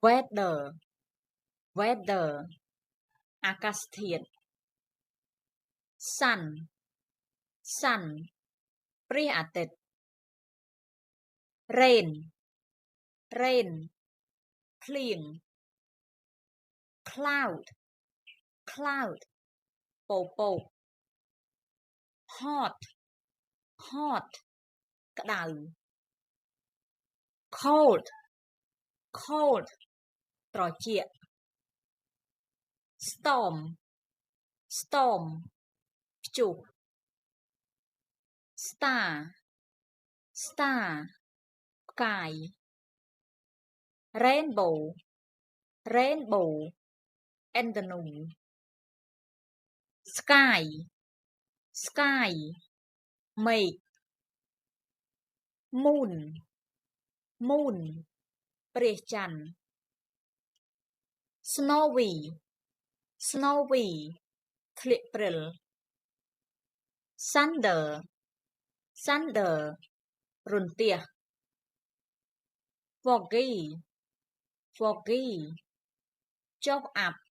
weather weather អាកាសធាតុ sun sun ព្រះអាទិត្យ rain rain ភ្លៀង cloud cloud ពពក hot hot ក្តៅ cold cold ត្រជាក់ storm storm ព្យុះ star star ផ្កាយ rainbow rainbow ឥន្ធនូ sky sky មេឃ moon moon ព្រះច័ន្ទ snowy snowy ធ្លាក់ព្រិល thunder thunder រន្ទះ foggy foggy ចុះអាប់